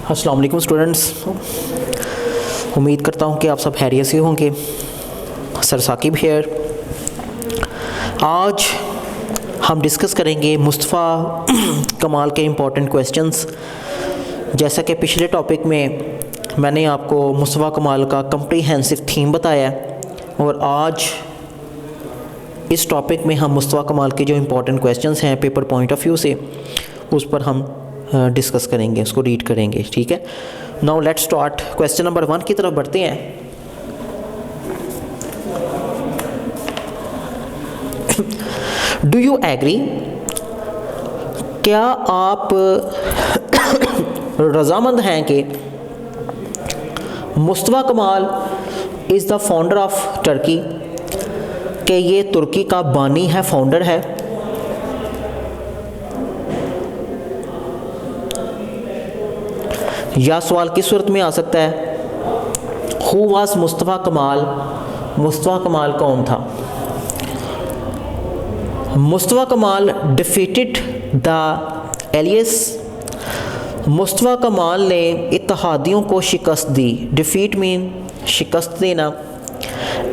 अस्सलाम वालेकुम स्टूडेंट्स, उम्मीद करता हूँ कि आप सब खैरियत से होंगे। Sir Saqib here. आज हम डिस्कस करेंगे मुस्तफ़ा कमाल के इम्पॉर्टेंट क्वेश्चंस। जैसा कि पिछले टॉपिक में मैंने आपको मुस्तफ़ा कमाल का कम्प्रीहेंसिव थीम बताया है, और आज इस टॉपिक में हम मुस्तफ़ा कमाल के जो इम्पॉर्टेंट क्वेश्चंस हैं पेपर पॉइंट ऑफ व्यू से, उस पर हम डिस्कस करेंगे, उसको रीड करेंगे। ठीक है, now let's start. Question number 1 की तरफ बढ़ते हैं। डू यू एग्री, क्या आप रजामंद हैं कि मुस्तफ़ा कमाल is the founder of Turkey, कि ये तुर्की का बानी है, फाउंडर है? या सवाल किस सूरत में आ सकता है, हु वाज मुस्तफ़ा कमाल, मुस्तफ़ा कमाल कौन था? मुस्तफ़ा कमाल डिफीटेड द एलियस, मुस्तफ़ा कमाल ने इत्तेहादियों को शिकस्त दी। डिफीट मीन शिकस्त देना।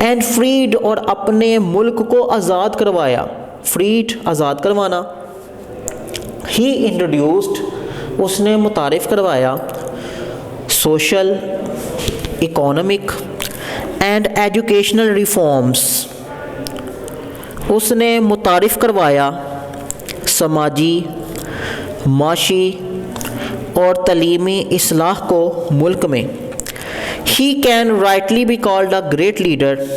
एंड फ्रीड, और अपने मुल्क को आज़ाद करवाया। फ्रीड आज़ाद करवाना। ही इंट्रोड्यूस्ड, उसने मुतारिफ़ करवाया। Social, economic and educational reforms, उसने मुतारिफ़ करवाया समाजी, माशी और तलीमी इस्लाह को मुल्क में। He can rightly be called a great leader,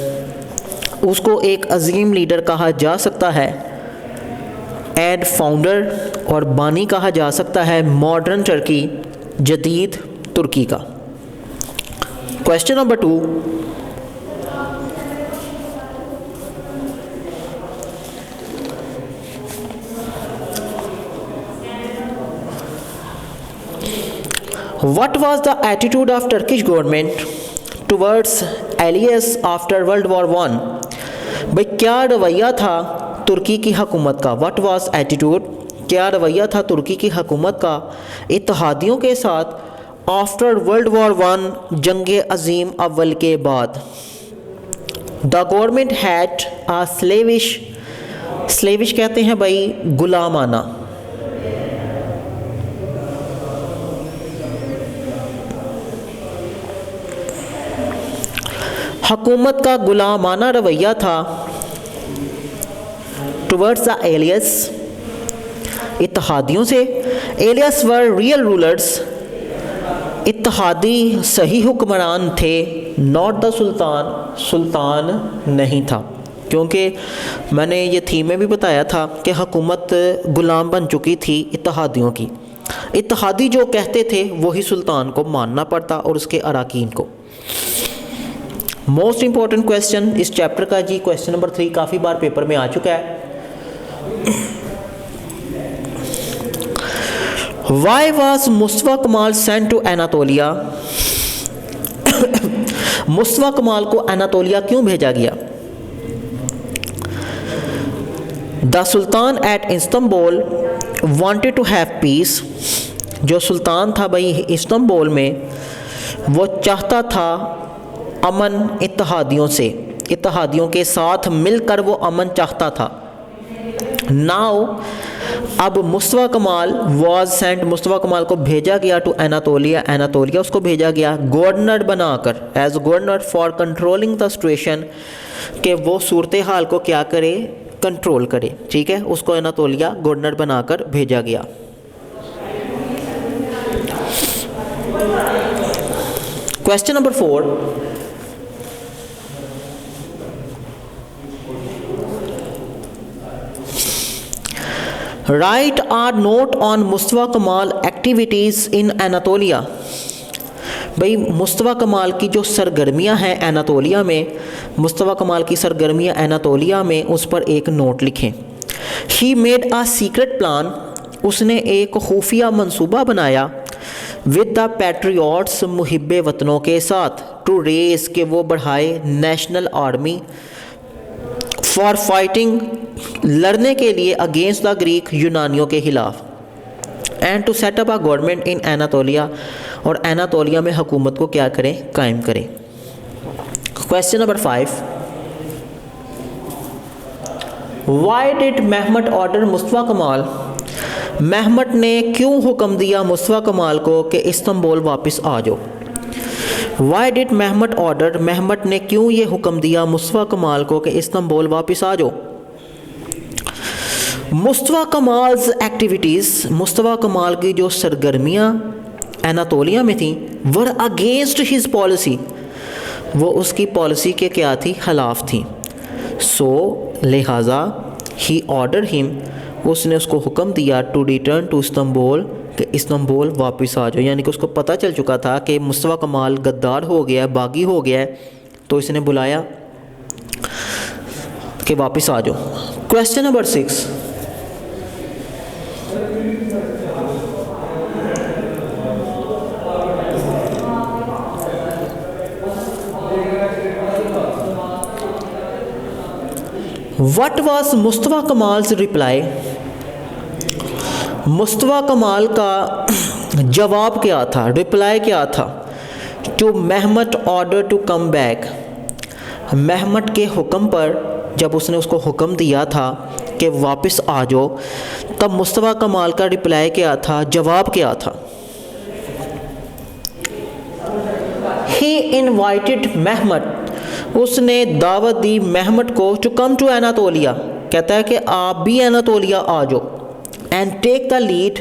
उसको एक अजीम लीडर कहा जा सकता है। एंड फाउंडर, और बानी कहा जा सकता है मॉडर्न टर्की, जदीद तुर्की का। Question number 2, What was the attitude of Turkish government towards Elias after World War I? भाई क्या रवैया था तुर्की की हुकूमत का? What was attitude, क्या रवैया था तुर्की की हुकूमत का इत्तेहादियों के साथ आफ्टर वर्ल्ड वॉर I, जंग अजीम अव्वल के बाद? द गवर्नमेंट हैड आ स्लेविश, स्लेविश कहते हैं भाई गुलामाना। हुकूमत का गुलामाना रवैया था टुवर्ड्स द एलियस, इत्तेहादियों से। एलियस वर रियल रूलर्स, इत्तेहादी सही हुक्मरान थे। नॉट द सुल्तान, सुल्तान नहीं था। क्योंकि मैंने ये थीम में भी बताया था कि हुकूमत गुलाम बन चुकी थी इत्तेहादियों की। इत्तेहादी जो कहते थे वही सुल्तान को मानना पड़ता और उसके अराकीन को। मोस्ट इंपॉर्टेंट क्वेश्चन इस चैप्टर का जी, क्वेश्चन नंबर 3 काफ़ी बार पेपर में आ चुका है। Why was मुस्तफ़ा कमाल sent to Anatolia? मुस्तफ़ा कमाल को एनातोलिया क्यों भेजा गया? The sultan at Istanbul wanted to have peace, जो सुल्तान था भाई इस्तांबुल में, वो चाहता था अमन इत्तेहादियों से, इत्तेहादियों के साथ मिलकर वो अमन चाहता था। नाउ, अब मुस्तफ़ा कमाल वाज सेंट, मुस्तफ़ा कमाल को भेजा गया टू एनातोलिया, एनातोलिया उसको भेजा गया गवर्नर बनाकर, as governor for controlling the situation, कि वो सूरत हाल को क्या करे, कंट्रोल करे। ठीक है, उसको एनातोलिया गवर्नर बनाकर भेजा गया। Question number 4, write a note on Mustafa Kemal activities इन एनातोलिया। भाई मुस्तफ़ा कमाल की जो सरगर्मियां हैं एनातोलिया में, मुस्तफ़ा कमाल की सरगर्मियां एनातोलिया में, उस पर एक नोट लिखें। He made a secret plan, उसने एक खुफिया मंसूबा बनाया। विद द पैट्रियट्स, मुहिब्बे वतनों के साथ। टू रेस, के वो बढ़ाए नेशनल आर्मी। फॉर फाइटिंग, लड़ने के लिए, अगेंस्ट द ग्रीक, यूनानियों के खिलाफ। And to set up a government in Anatolia, और एनातोलिया में हुकूमत को क्या करें, कायम करें। Question number 5, why did Mehmed order Mustafa Kemal, Mehmed ने क्यों हुक्म दिया मुस्तफ़ा कमाल को कि इस्तांबुल वापस आ जाओ। Why did Mehmed order, Mehmed ने क्यों ये हुक्म दिया मुस्तफ़ा कमाल को कि इस्तांबुल वापस आ जाओ। मुस्तफ़ा कमाल्स एक्टिविटीज़, मुस्तफ़ा कमाल की जो सरगर्मियाँ एनातोलिया में थी, वर अगेंस्ट हिज पॉलिसी, वो उसकी पॉलिसी के क्या थी, खिलाफ थी। सो लिहाजा ही ऑर्डर हिम, उसने उसको हुक्म दिया टू रिटर्न टू इस्तांबुल, कि इस्तांबुल वापस आ जाओ। यानी कि उसको पता चल चुका था कि मुस्तफ़ा कमाल गद्दार हो गया है, बागी हो गया है, तो इसने बुलाया कि वापस आ जाओ। Question number 6, what was Mustafa Kemal's reply, Mustafa Kemal का जवाब क्या था, रिप्लाई क्या था to Mehmed order to come back, Mehmed के हुक्म पर जब उसने उसको हुक्म दिया था कि वापस आ जाओ, तब मुस्तफ़ा कमाल का रिप्लाई क्या था, जवाब क्या था। ही इनवाइटेड महमद, उसने दावत दी महमद को टू कम टू एनातोलिया, कहता है कि आप भी एनातोलिया आ जाओ, एंड टेक द लीड,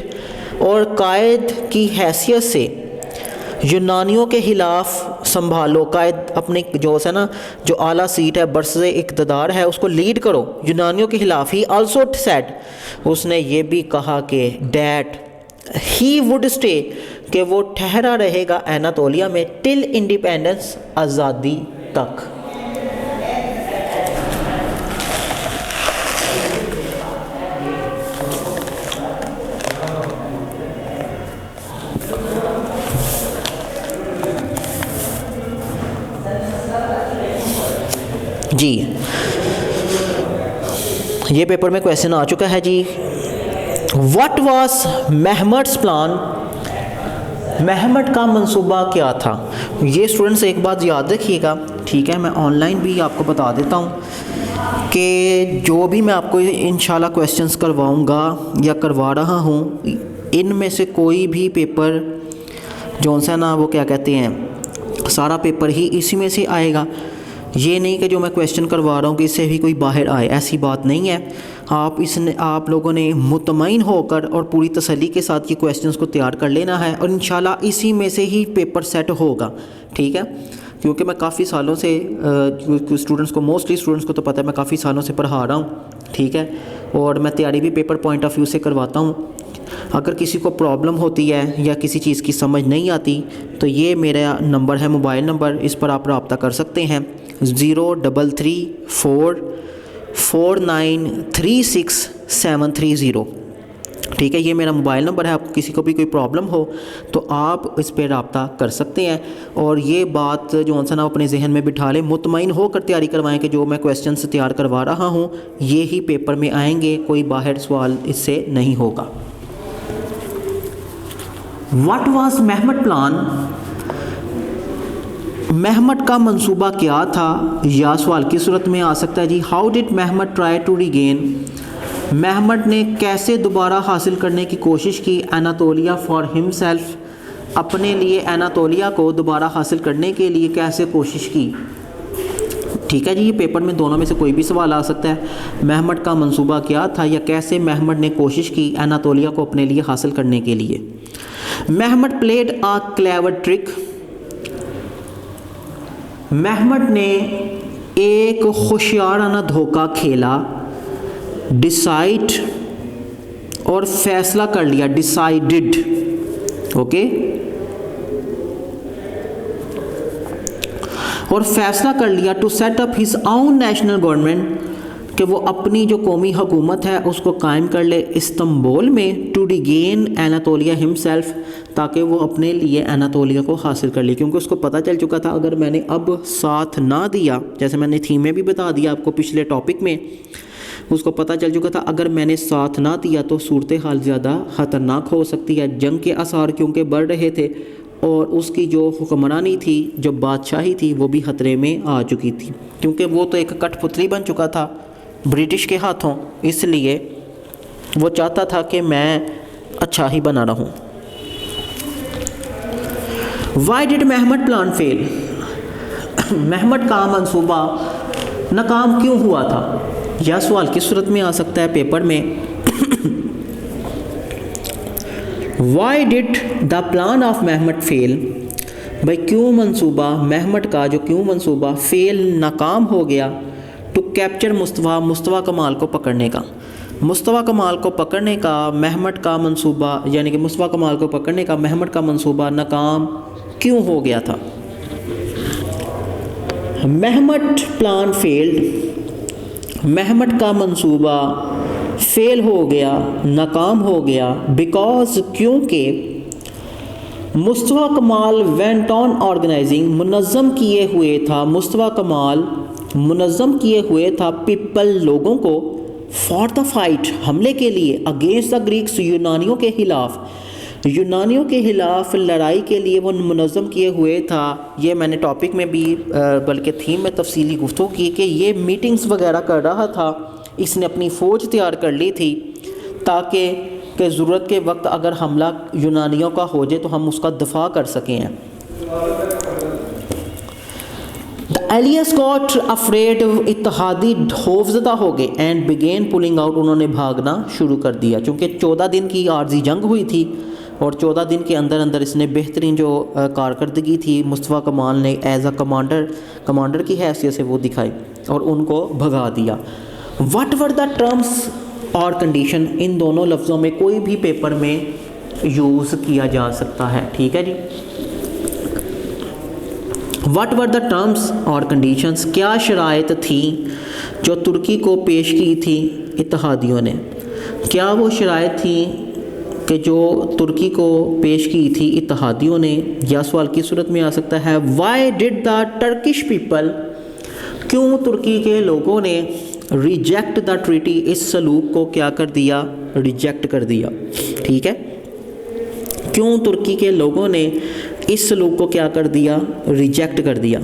और कायद की हैसियत से यूनानियों के ख़िलाफ़ संभालो, कायद अपने जो है ना, जो आला सीट है, बरसे इक़्तिदार है, उसको लीड करो यूनानियों के ख़िलाफ़। ही आल्सो सेड, उसने ये भी कहा कि डैट ही वुड स्टे, कि वो ठहरा रहेगा एनातोलिया में टिल इंडिपेंडेंस, आज़ादी तक। जी, ये पेपर में क्वेश्चन आ चुका है जी। व्हाट वाज महमद्स प्लान, महमद का मंसूबा क्या था। ये स्टूडेंट्स एक बात याद रखिएगा, ठीक है, मैं ऑनलाइन भी आपको बता देता हूँ कि जो भी मैं आपको इंशाल्लाह क्वेश्चंस करवाऊँगा या करवा रहा हूँ, इनमें से कोई भी पेपर जो सा ना, वो क्या कहते हैं, सारा पेपर ही इसी में से आएगा। ये नहीं कि जो मैं क्वेश्चन करवा रहा हूँ कि इससे भी कोई बाहर आए, ऐसी बात नहीं है। आप लोगों ने मुतमईन होकर और पूरी तसल्ली के साथ ये क्वेश्चंस को तैयार कर लेना है, और इंशाल्लाह इसी में से ही पेपर सेट होगा, ठीक है। क्योंकि मैं काफ़ी सालों से स्टूडेंट्स को, मोस्टली स्टूडेंट्स को तो पता है मैं काफ़ी सालों से पढ़ा रहा हूँ, ठीक है, और मैं तैयारी भी पेपर पॉइंट ऑफ व्यू से करवाता हूँ। अगर किसी को प्रॉब्लम होती है या किसी चीज़ की समझ नहीं आती, तो ये मेरा नंबर है, मोबाइल नंबर, इस पर आप रब्ता कर सकते हैं, 03344936 ठीक है। ये मेरा मोबाइल नंबर है, आपको किसी को भी कोई प्रॉब्लम हो तो आप इस पर रब्ता कर सकते हैं। और ये बात जो है ना अपने जहन में बिठा लें, मुतमईन होकर तैयारी करवाएं कि जो मैं क्वेश्चन तैयार करवा रहा हूँ ये ही पेपर में आएंगे, कोई बाहर सवाल इससे नहीं होगा। What was Mehmed plan, Mehmed का मंसूबा क्या था, या सवाल की सूरत में आ सकता है जी। How did Mehmed try to regain, Mehmed ने कैसे दोबारा हासिल करने की कोशिश की एनातोलिया फॉर हिमसेल्फ, अपने लिए एनातोलिया को दोबारा हासिल करने के लिए कैसे कोशिश की, ठीक है जी। ये पेपर में दोनों में से कोई भी सवाल आ सकता है। महमद का मंसूबा क्या था, या कैसे महमद ने कोशिश की एनातोलिया को अपने लिए हासिल करने के लिए। Mehmed played a clever trick, Mehmed ने एक होशियाराना धोखा खेला। डिसाइड और फैसला कर लिया, डिसाइडेड, ओके, और फैसला कर लिया to set up his own national government, कि वो अपनी जो कौमी हुकूमत है उसको कायम कर ले इस्तांबुल में, टू रिगेन एनातोलिया हिमसेल्फ, ताकि वो अपने लिए एनातोलिया को हासिल कर ले। क्योंकि उसको पता चल चुका था अगर मैंने अब साथ ना दिया, जैसे मैंने थीम में भी बता दिया आपको पिछले टॉपिक में, उसको पता चल चुका था अगर मैंने साथ ना दिया तो सूरत हाल ज़्यादा ख़तरनाक हो सकती है। जंग के आसार क्योंकि बढ़ रहे थे और उसकी जो हुक्मरानी थी, जो बादशाही थी, वो भी ख़तरे में आ चुकी थी, क्योंकि वो तो एक कठपुतली बन चुका था ब्रिटिश के हाथों। इसलिए वो चाहता था कि मैं अच्छा ही बना रहूं। Why did Mehmed plan fail? Mehmed का मंसूबा नाकाम क्यों हुआ था? यह सवाल किस सूरत में आ सकता है पेपर में? Why did the plan of Mehmed fail? भाई क्यों मंसूबा महमद का जो क्यों मंसूबा फेल नाकाम हो गया? टू कैप्चर मुस्तफ़ा कमाल को पकड़ने का। मुस्तफ़ा कमाल को पकड़ने का महमद का मंसूबा, यानी कि मुस्तफ़ा कमाल को पकड़ने का महमद का मंसूबा नाकाम क्यों हो गया था? महमद प्लान फेल्ड, महमद का मंसूबा फेल हो गया, नाकाम हो गया, बिकॉज क्योंकि मुस्तफ़ा कमाल वेंट ऑन ऑर्गेनाइजिंग, मुनज़्ज़म किए हुए था, मुस्तफ़ा कमाल मुनज़्ज़म किए हुए था पीपल लोगों को, फॉर द फाइट हमले के लिए, अगेंस्ट द ग्रीक्स यूनानियों के ख़िलाफ़, यूनानियों के ख़िलाफ़ लड़ाई के लिए वो मुनज़्ज़म किए हुए था। ये मैंने टॉपिक में भी बल्कि थीम में तफसीली गुफ्तगू की कि ये मीटिंग्स वगैरह कर रहा था, इसने अपनी फ़ौज तैयार कर ली थी ताकि ज़रूरत के वक्त अगर हमला यूनानियों का हो जाए तो हम उसका दफा कर सकें। द एलियस गॉट अफ्रेड, इत्तेहादी खौफज़दा हो गए, एंड बिगेन पुलिंग आउट, उन्होंने भागना शुरू कर दिया, क्योंकि 14 दिन की आर्जी जंग हुई थी और 14 दिन के अंदर अंदर इसने बेहतरीन जो कारकर्दगी थी मुस्तफ़ा कमाल ने एज अ कमांडर की हैसियत से वो दिखाई और उनको भगा दिया। व्हाट वर द टर्म्स और कंडीशन, इन दोनों लफ्ज़ों में कोई भी पेपर में यूज़ किया जा सकता है, ठीक है जी। व्हाट वर द टर्म्स और कंडीशंस, क्या शराइत थी जो तुर्की को पेश की थी इत्तेहादियों ने? क्या वो शराइत थी कि जो तुर्की को पेश की थी इत्तेहादियों ने? या सवाल किस सूरत में आ सकता है? Y did the Turkish people, क्यों तुर्की के लोगों ने रिजेक्ट द ट्रीटी, इस सलूक को क्या कर दिया? रिजेक्ट कर दिया, ठीक है। क्यों तुर्की के लोगों ने इस सलूक को क्या कर दिया? रिजेक्ट कर दिया।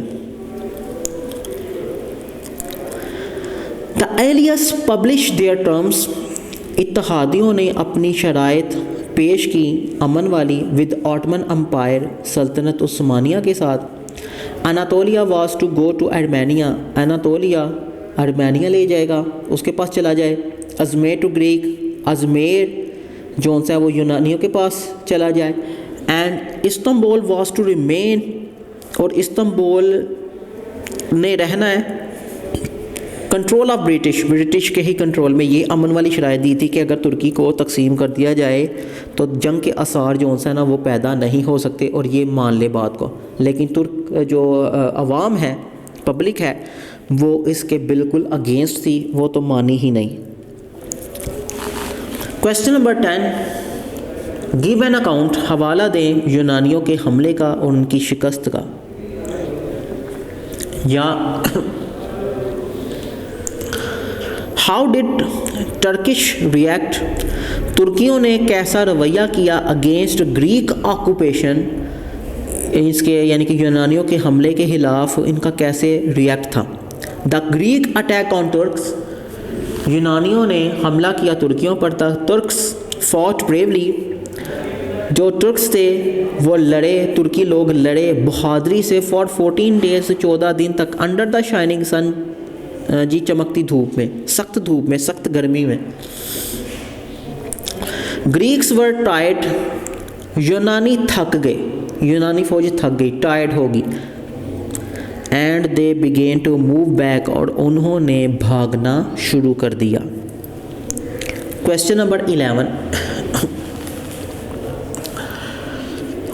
The allies publish their terms, इत्तेहादियों ने अपनी शराइत पेश की अमन वाली विद ऑटमन अम्पायर, सल्तनत उस्मानिया के साथ। Anatolia was to go to Armenia, Anatolia Armenia ले जाएगा, उसके पास चला जाए। अजमेर टू ग्रीक, अजमेर जो सा है वो यूनानियों के पास चला जाए। And Istanbul was to remain, और इस्तंबुल ने रहना है कंट्रोल ऑफ ब्रिटिश के ही कंट्रोल में। ये अमन वाली शराइत दी थी कि अगर तुर्की को तकसीम कर दिया जाए तो जंग के आसार जो है ना वो पैदा नहीं हो सकते, और ये मान ले बात को। लेकिन तुर्क जो अवाम है, पब्लिक है, वो इसके बिल्कुल अगेंस्ट थी, वो तो मानी ही नहीं। Question number 10, give an account, हवाला दें यूनानियों के हमले का और उनकी शिकस्त का। या हाउ डिड टर्किश रिएक्ट, तुर्कियों ने कैसा रवैया किया अगेंस्ट ग्रीक ऑक्यूपेशन, इसके यानी कि यूनानियों के हमले के ख़िलाफ़ इनका कैसे रिएक्ट था। The Greek attack on Turks, यूनानियों ने हमला किया तुर्कियों पर। द तुर्क्स फॉट ब्रेवली, जो तुर्क्स थे वो लड़े, तुर्की लोग लड़े बहादुरी से फॉर 14 डेज, 14 दिन तक, अंडर द शाइनिंग सन, जी चमकती धूप में, सख्त गर्मी में। ग्रीक्स वर टायर्ड, यूनानी थक गए, यूनानी फौज थक गई, टायर्ड होगी। And they began to move back, और उन्होंने भागना शुरू कर दिया। क्वेश्चन नंबर 11,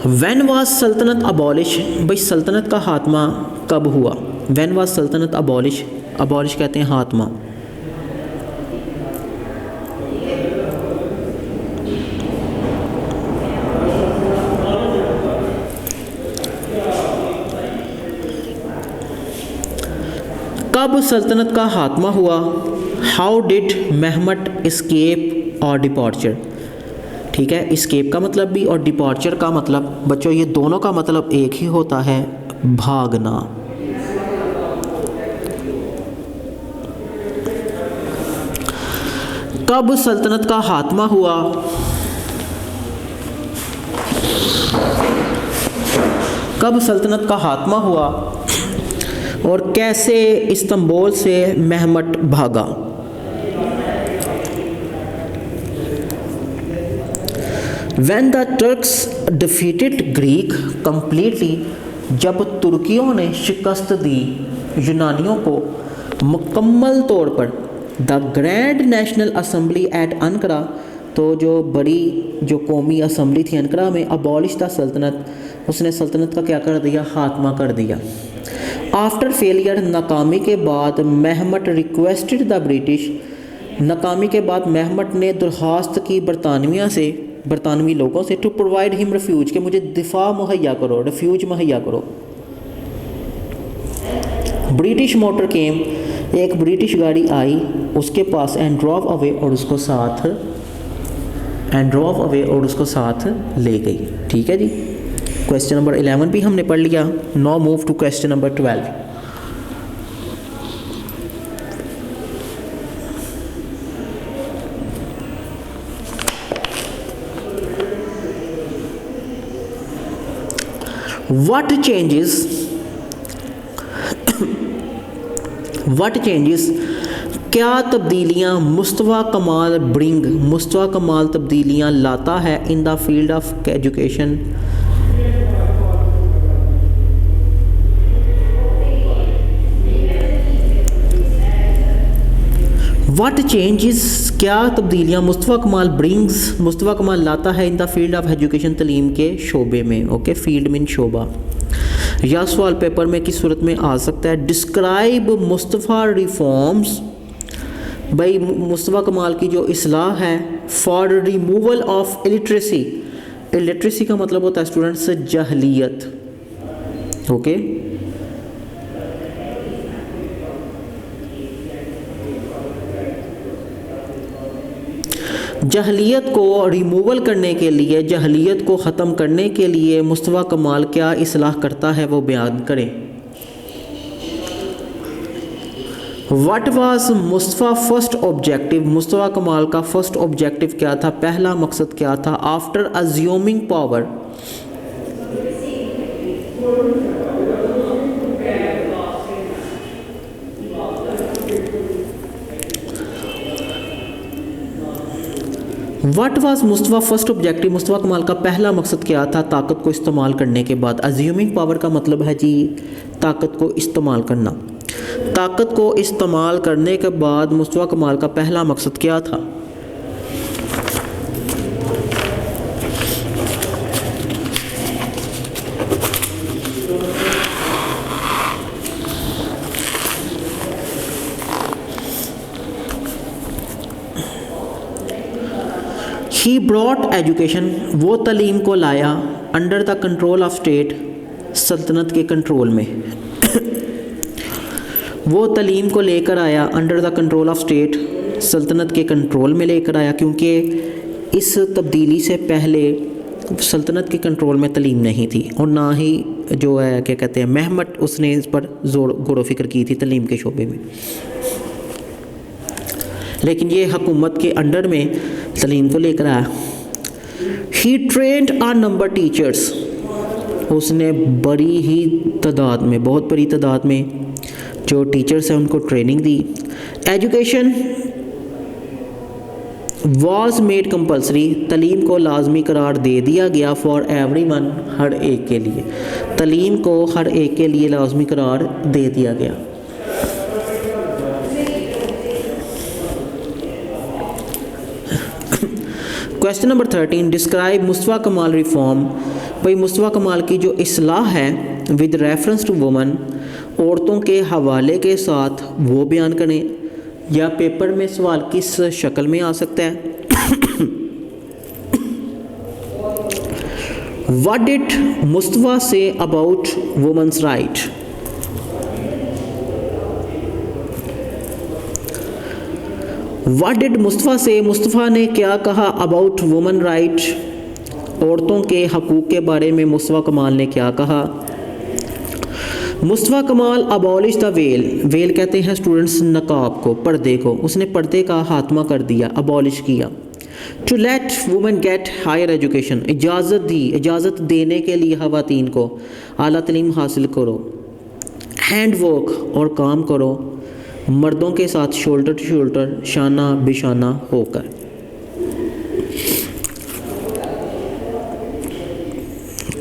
व्हेन वाज सल्तनत अबॉलिश, भाई सल्तनत का खात्मा कब हुआ? व्हेन वाज सल्तनत अबॉलिश, अबॉलिश कहते हैं खात्मा। कब कब सल्तनत का खात्मा हुआ? हाउ डिड मेहमत एस्केप और डिपॉर्चर? ठीक है, एस्केप का मतलब भी और डिपॉर्चर का मतलब, बच्चों ये दोनों का मतलब एक ही होता है, भागना। कब सल्तनत का खात्मा हुआ? कब सल्तनत का खात्मा हुआ और कैसे इस्तांबुल से मेहमत भागा? When the Turks defeated Greek completely, जब तुर्कियों ने शिकस्त दी यूनानियों को मुकम्मल तौर पर, the grand national assembly at Ankara, तो जो कौमी असम्बली थी अनकरा में, अबॉलिश द सल्तनत, उसने सल्तनत का क्या कर दिया? खात्मा कर दिया। आफ्टर फेलियर, नाकामी के बाद, मेहमत रिक्वेस्टेड द ब्रिटिश, नाकामी के बाद मेहमत ने दरख्वास्त की बरतानवी लोगों से, टू प्रोवाइड हिम रिफ्यूज, कि मुझे दिफा मुहैया करो, रिफ्यूज मुहैया करो। ब्रिटिश मोटर केम, एक ब्रिटिश गाड़ी आई उसके पास, एंड ड्रॉव अवे, और उसको साथ ले गई। ठीक है जी, क्वेश्चन नंबर 11 भी हमने पढ़ लिया। Now move to question number 12। What changes, क्या तब्दीलियाँ मुस्तफ़ा कमाल तब्दीलियाँ लाता है in the field of education? What changes, क्या तब्दीलियाँ मुस्तफ़ा कमाल लाता है in the field of education, तलीम के शोबे में। ओके, फील्ड मीन शोबा। या सवाल पेपर में किस सूरत में आ सकता है? डिस्क्राइब मुस्तफ़ा रिफॉर्म्स, भाई मुस्तफ़ा कमाल की जो इस्लाह है, for removal of illiteracy, illiteracy का मतलब होता है स्टूडेंट्स जहलियत। ओके, जहलियत को रिमूवल करने के लिए, जहलियत को ख़त्म करने के लिए मुस्तफ़ा कमाल क्या इस्लाह करता है, वो बयान करें। What was Mustafa first objective, Mustafa Kemal का फर्स्ट ऑब्जेक्टिव क्या था, पहला मकसद क्या था? After assuming power, what was Mustafa first objective, Mustafa Kemal का पहला मकसद क्या था ताकत को इस्तेमाल करने के बाद? अज्यूमिंग पावर का मतलब है जी ताकत को इस्तेमाल करना। ताकत को इस्तेमाल करने के बाद मुस्तफ़ा कमाल का पहला मकसद क्या था? ही ब्रॉट एजुकेशन, वो तलीम को लाया, under the control of state, सल्तनत के कंट्रोल में। वो तलीम को लेकर आया under the control of state, सल्तनत के कंट्रोल में लेकर आया, क्योंकि इस तब्दीली से पहले सल्तनत के कंट्रोल में तलीम नहीं थी और ना ही जो है क्या कहते हैं मेहमत, उसने इस पर गौर फिक्र की थी तलीम के शोबे में। लेकिन ये हुकूमत के अंडर में तलीम को लेकर आया। ही ट्रेंड अ नंबर टीचर्स, उसने बड़ी ही तादाद में, बहुत बड़ी तादाद में जो टीचर्स हैं उनको ट्रेनिंग दी। एजुकेशन वॉज मेड कंपल्सरी, तलीम को लाजमी करार दे दिया गया, फॉर एवरीवन, हर एक के लिए, तलीम को हर एक के लिए लाजमी करार दे दिया गया। क्वेश्चन नंबर 13, डिस्क्राइब मुस्तफ़ा कमाल रिफॉर्म, भाई मुस्तफ़ा कमाल की जो इस्लाह है विद रेफरेंस टू वुमन, औरतों के हवाले के साथ वो बयान करें। या पेपर में सवाल किस शक्ल में आ सकता है? What did Mustafa say about women's right, what did Mustafa say, Mustafa ने क्या कहा अबाउट वुमन राइट, औरतों के हकूक़ के बारे में मुस्तफ़ा कमाल ने क्या कहा। मुस्तफ़ा कमाल अबॉलिश द वेल, वेल कहते हैं स्टूडेंट्स नकाब को, पर्दे को, उसने पर्दे का खात्मा कर दिया, अबॉलिश किया। To let women get higher education, इजाज़त दी, इजाज़त देने के लिए ख़वातीन को आला तालीम हासिल करो। हैंड वर्क, और काम करो मर्दों के साथ शोल्डर टू शोल्डर, शाना बिशाना होकर।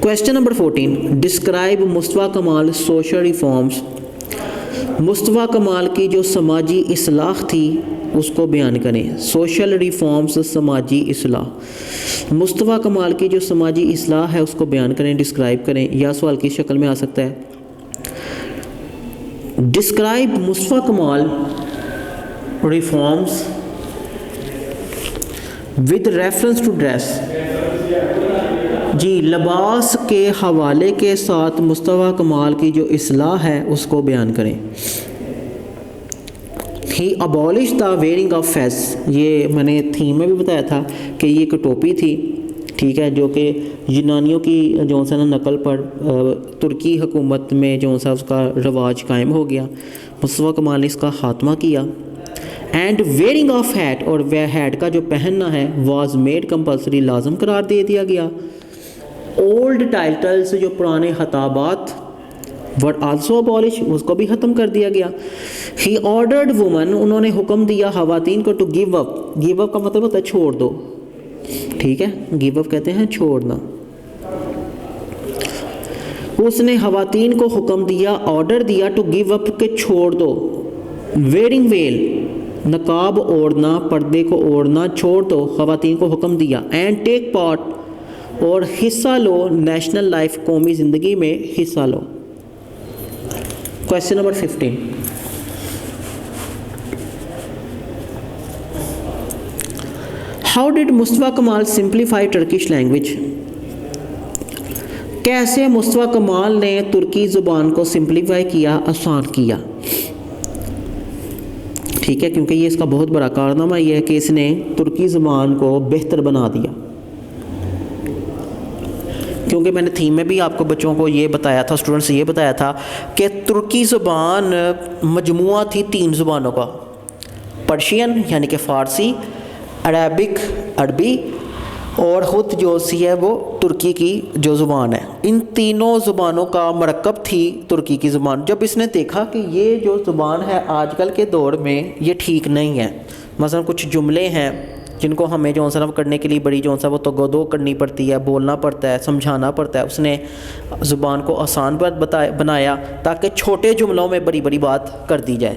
क्वेश्चन नंबर 14, डिस्क्राइब मुस्तफ़ा कमाल सोशल रिफॉर्म्स, मुस्तफ़ा कमाल की जो समाजी इस्लाह थी उसको बयान करें। सोशल रिफॉर्म्स, समाजी इस्लाह, मुस्तफ़ा कमाल की जो समाजी इस्लाह है उसको बयान करें, डिस्क्राइब करें, या सवाल की शक्ल में आ सकता है। Describe Mustafa Kemal reforms with reference to dress, जी लिबास के हवाले के साथ मुस्तफ़ा कमाल की जो इस्लाह है उसको बयान करें। He abolish the wearing of fez, ये मैंने थीम में भी बताया था कि ये एक टोपी थी, ठीक है, जो कि यूनानियों की जो सा नकल पर तुर्की हुकूमत में जो सा उसका रवाज कायम हो गया। मुस्तफ़ा कमाल ने इसका खात्मा किया। एंड वेयरिंग ऑफ हैट, और वह हैट का जो पहनना है वाज मेड कंपल्सरी, लाजम करार दे दिया गया। ओल्ड टाइटल्स, जो पुराने खताबात, वर आल्सो अबॉलिश, उसको भी ख़त्म कर दिया गया। ही ऑर्डर्ड वुमन, उन्होंने हुक्म दिया ख़वातीन को to give up, give up का मतलब होता है छोड़ दो, ठीक है, गिव अप कहते हैं छोड़ना। उसने ख़वातीन को हुक्म दिया, ऑर्डर दिया टू गिव अप के छोड़ दो। वेयरिंग वेल, नकाब ओढ़ना, पर्दे को ओढ़ना छोड़ दो, ख़वातीन को हुक्म दिया। एंड टेक पार्ट, और हिस्सा लो नेशनल लाइफ, कौमी ज़िंदगी में हिस्सा लो। Question number 15, how did Mustafa Kemal simplify Turkish language, कैसे मुस्तफ़ा कमाल ने तुर्की ज़ुबान को सिंप्लीफाई किया, आसान किया, ठीक है, क्योंकि ये इसका बहुत बड़ा कारनामा ये है कि इसने तुर्की ज़ुबान को बेहतर बना दिया। क्योंकि मैंने थीम में भी आपको बच्चों को ये बताया था, स्टूडेंट्स ये बताया था कि तुर्की ज़ुबान मजमुआ थी 3 ज़ुबानों का, पर्शियन यानी कि फ़ारसी, अरबिक अरबी, और ख़ुद जो सी है वो तुर्की की जो ज़ुबान है। इन तीनों ज़ुबानों का मरकब थी तुर्की की ज़ुबान। जब इसने देखा कि ये जो ज़ुबान है आजकल के दौर में ये ठीक नहीं है, मसलन कुछ जुमले हैं जिनको हमें जो सरफ करने के लिए बड़ी जो सा वो तो गदो करनी पड़ती है, बोलना पड़ता है, समझाना पड़ता है, उसने ज़ुबान को आसान बनाया ताकि छोटे जुमलों में बड़ी बड़ी बात कर दी जाए।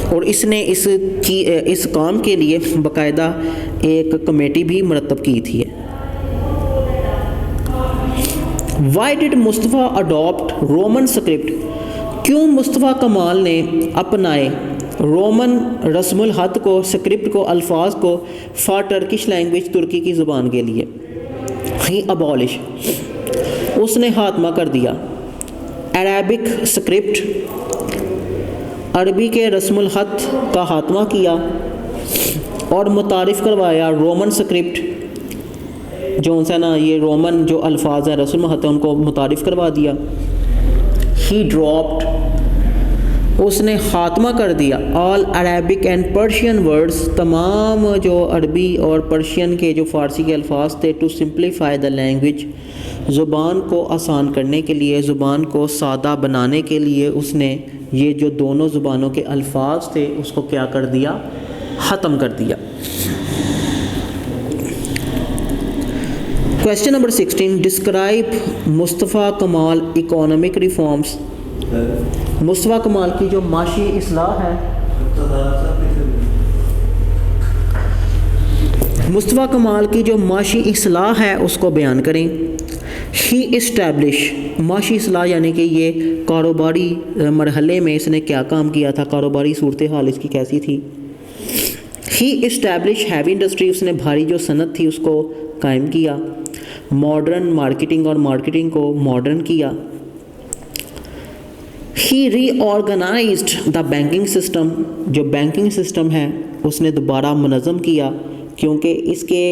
और इसने इस काम के लिए बाकायदा एक कमेटी भी मुरतब की थी। Why did Mustafa adopt Roman script, क्यों मुस्तफ़ा कमाल ने अपनाए रोमन रस्मुल हद को, स्क्रिप्ट को, अल्फाज को, फॉर टर्किश लैंग्वेज, तुर्की की ज़ुबान के लिए। ही अबॉलिश, उसने खात्मा कर दिया। अरबिक स्क्रिप्ट, अरबी के रस्मुल हद का खात्मा किया और मुतारिफ़ करवाया रोमन स्क्रिप्ट, जो सा ना ये रोमन जो अल्फाज हैं रस्मुल हद उनको मुतारिफ़ करवा दिया। ही ड्रॉप्ड, उसने ख़ात्मा कर दिया all Arabic and Persian words, तमाम जो अरबी और पर्शियन के जो फ़ारसी के अल्फाज थे, टू सिंप्लीफाई द लैंग्वेज, ज़ुबान को आसान करने के लिए, ज़ुबान को सादा बनाने के लिए उसने ये जो दोनों ज़ुबानों के अल्फाज थे उसको क्या कर दिया, ख़त्म कर दिया। क्वेश्चन नंबर 16, डिस्क्राइब मुस्तफ़ा कमाल इकोनॉमिक रिफॉर्म्स, मुस्तफ़ा कमाल की जो माशी इस्लाह है, मुस्तफ़ा कमाल की जो माशी इस्लाह है उसको बयान करें। ही इस्टेब्लिश, माशी इस्लाह यानी कि ये कारोबारी मरहले में इसने क्या काम किया था, कारोबारी सूरत हाल इसकी कैसी थी। ही इस्टेब्लिश हैवी इंडस्ट्री, उसने भारी जो सनत थी उसको कायम किया। मॉडर्न मार्केटिंग, और मार्केटिंग को मॉडर्न किया। ही रीऑर्गेनाइज्ड द बैंकिंग सिस्टम, जो बैंकिंग सिस्टम है उसने दोबारा मुनज़्ज़म किया, क्योंकि इसके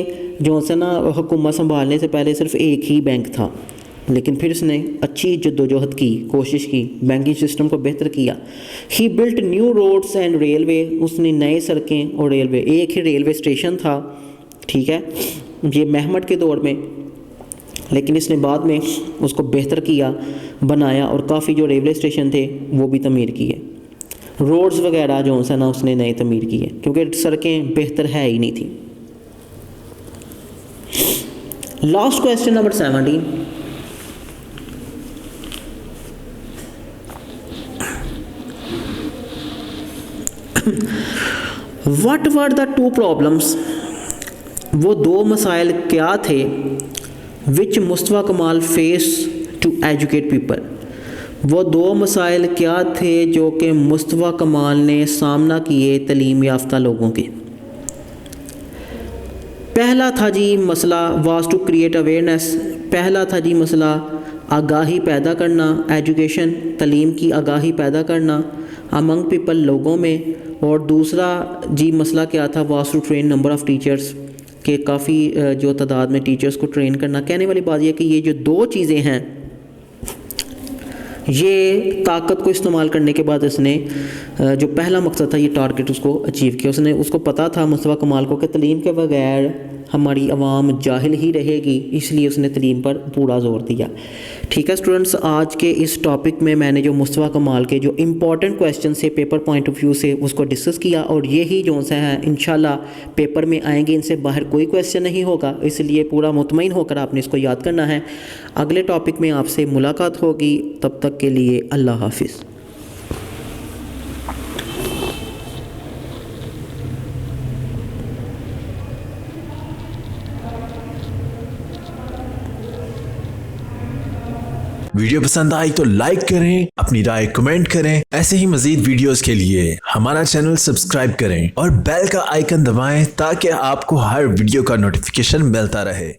जो से ना हुकूमत संभालने से पहले सिर्फ एक ही बैंक था, लेकिन फिर इसने अच्छी जद्दोजहद की, कोशिश की, बैंकिंग सिस्टम को बेहतर किया। He built new roads and railway, उसने नए सड़कें और रेलवे, एक ही रेलवे स्टेशन था, ठीक है, ये महमद के दौर में, लेकिन इसने बाद में उसको बेहतर किया, बनाया, और काफ़ी जो रेलवे स्टेशन थे वो भी तमीर किए। रोड्स वगैरह जो है ना उसने नए तमीर किए, क्योंकि सड़कें बेहतर है ही नहीं थी। Last question number 17, what were the two problems, वो दो मसाइल क्या थे, विच मुस्तफ़ा कमाल फेस टू एजुकेट पीपल, वो दो मसाइल क्या थे जो कि मुस्तफ़ा कमाल ने सामना किए तलीम याफ्ता लोगों के। पहला था जी मसला वाज टू क्रिएट अवेयरनेस, पहला था जी मसला आगाही पैदा करना, एजुकेशन, तलीम की आगाही पैदा करना अमंग पीपल, लोगों में, और दूसरा जी मसला क्या था, was to train number of teachers, के काफ़ी जो तादाद में टीचर्स को ट्रेन करना। कहने वाली बात यह कि ये जो दो चीज़ें हैं, ये ताकत को इस्तेमाल करने के बाद इसने जो पहला मकसद था, ये टारगेट उसको अचीव किया। उसने, उसको पता था मुस्तफ़ा कमाल को कि तलीम के बगैर हमारी आवाम जाहिल ही रहेगी, इसलिए उसने तलीम पर पूरा ज़ोर दिया। ठीक है स्टूडेंट्स, आज के इस टॉपिक में मैंने जो मुस्तफ़ा कमाल के जो इम्पॉर्टेंट क्वेश्चन से पेपर पॉइंट ऑफ व्यू से उसको डिस्कस किया, और यही जो सा है इंशाल्लाह पेपर में आएंगे, इनसे बाहर कोई क्वेश्चन नहीं होगा, इसलिए पूरा मुतमईन होकर आपने इसको याद करना है। अगले टॉपिक में आपसे मुलाकात होगी, तब तक के लिए अल्लाह हाफिज़। वीडियो पसंद आई तो लाइक करें, अपनी राय कमेंट करें। ऐसे ही मजीद वीडियोस के लिए हमारा चैनल सब्सक्राइब करें और बेल का आइकन दबाएं ताकि आपको हर वीडियो का नोटिफिकेशन मिलता रहे।